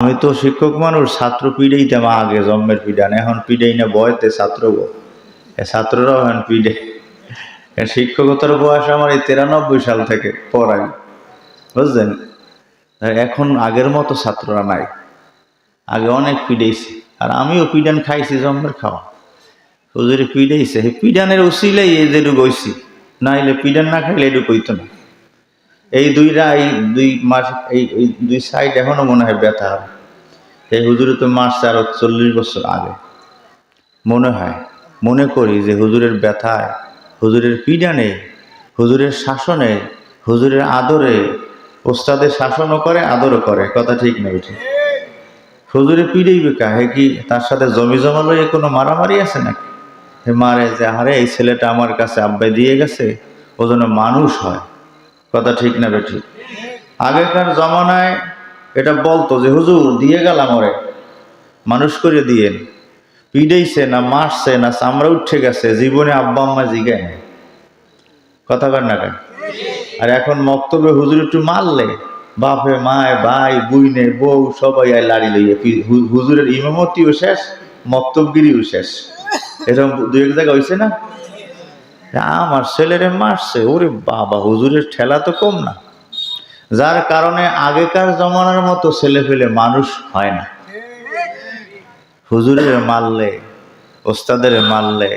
আমি তো শিক্ষক মানুষ, ছাত্র পিড়াইতাম আগে, জন্মের পিডান, এখন পিডাই না বয়তে ছাত্র, ছাত্ররাও এখন পিডে। শিক্ষকতার বয়স আমার এই 93 সাল থেকে পড়াই, বুঝলেন। এখন আগের মতো ছাত্ররা নাই, আগে অনেক পিডাইছে, আর আমিও পিডান খাইছি, জন্মের খাওয়া। হুজুরে পিডাইছে, পিডানের উসিলেই এই যে গইছি, না হইলে পিডান না খাইলে এটুক হইতো না। এই 2 মাস, এই 2 সাইড এখনো মনে হয় ব্যথা। এই হুজুরে তো মারছে আরো 40 বছর আগে। মনে হয়, মনে করি যে হুজুরের ব্যথায়, হুজুরের পিডানে, হুজুরের শাসনে, হুজুরের আদরে, ওস্তাদের শাসনও করে আদরও করে, কথা ঠিক না বেঠি? হুজুরে পিড়াইবে কা? হে কি তার সাথে জমি জমা লইয়ে কোনো মারামারি আছে নাকি? হে মারে যে, আরে এই ছেলেটা আমার কাছে আব্বাই দিয়ে গেছে, ও যেন মানুষ হয়, কথা ঠিক না বেঠি? আগেকার জমানায় এটা বলতো যে হুজুর দিয়ে গেলাম ওরে, মানুষ করে দিয়েন। পিডাইছে না, মারছে না, চামড়া উঠে গেছে, জীবনে আব্বা আম্মা জিগায় না, কথা কর না কেন? আর এখন মক্তবে হুজুর একটু মারলে বাপে মায় ভাই বুইনে বউ সবাই আয় লাড়ি লইয়ে, হুজুরের ইমামতিও শেষ, মক্তবগিরিও শেষ। এরকম 2-1 জায়গা হয়েছে না? আমার ছেলেরে মারছে, ওরে বাবা, হুজুরের ঠেলা তো কম না। যার কারণে আগেকার জমানার মতো ছেলে পেলে মানুষ হয় না। হুজুরের মারলে, ওস্তাদের মারলে,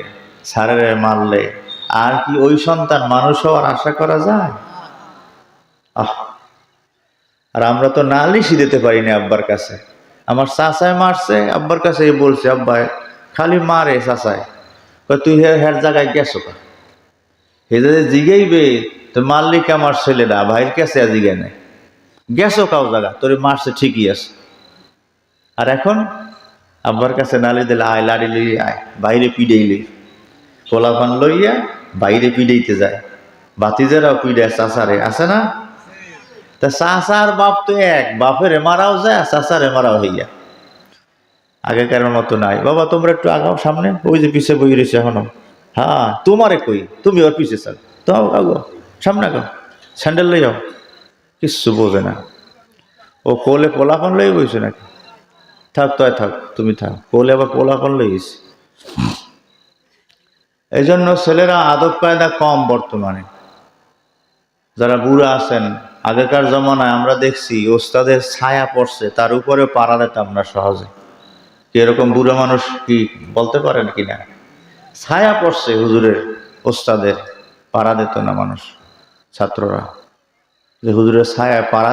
স্যারের মারলে আর কি ওই সন্তান মানুষ হওয়ার আশা করা যায়? আর আমরা তো নালিশই দিতে পারি না আব্বার কাছে। আমার চাচায় মারছে, আব্বার কাছে বলছে, আব্বা খালি মারে চাচায়, তুই হের জায়গায় গেছো কা? হে যদি জিগাইবে তো মারলিক আমার ছেলেরা ভাইয়ের কাছে জিগায় নেই, গেছো কাউ জায়গা, তোরে মারছে ঠিকই আছে। আর এখন আব্বার কাছে নালি দিলে, আয় লাড়ি লইয়ে আয়, বাইরে পিডাইলে, পোলাপান লইয়া বাইরে পিডাইতে যায়, বাতিজারাও পিডায় চাচারে, আছে না? তা চাচার বাপ তো এক, বাপের মারাও যায়, চাচারে মারাও হইয়া। আগেকার মতো নাই। বাবা তোমরা একটু আগাও সামনে, ওই যে পিছিয়ে বই রয়েছে এখনো। হ্যাঁ তোমারে কই, তুমি ওর পিছিয়ে চাল, তো আগো সামনে, আগাও স্যান্ডেল লই যাও। কিচ্ছু বোঝে না। ও কোলে পোলাপান লই বইছে নাকি? থাক তয় থাক, তুমি থাক, কোলে আবার পোলাপান লইস। এই জন্য ছেলেরা আদব কায়দা কম বর্তমানে। যারা বুড়া আছেন, আগেকার জমানায় আমরা দেখছি ওস্তাদের ছায়া পড়ছে, তার উপরে পাড়া দিতাম না সহজে। এরকম বুড়ো মানুষ কি বলতে পারেন কিনা? ছায়া পড়ছে হুজুরের, ওস্তাদের, পাড়া দিত না মানুষ, ছাত্ররা, যে হুজুরের ছায়া পাড়া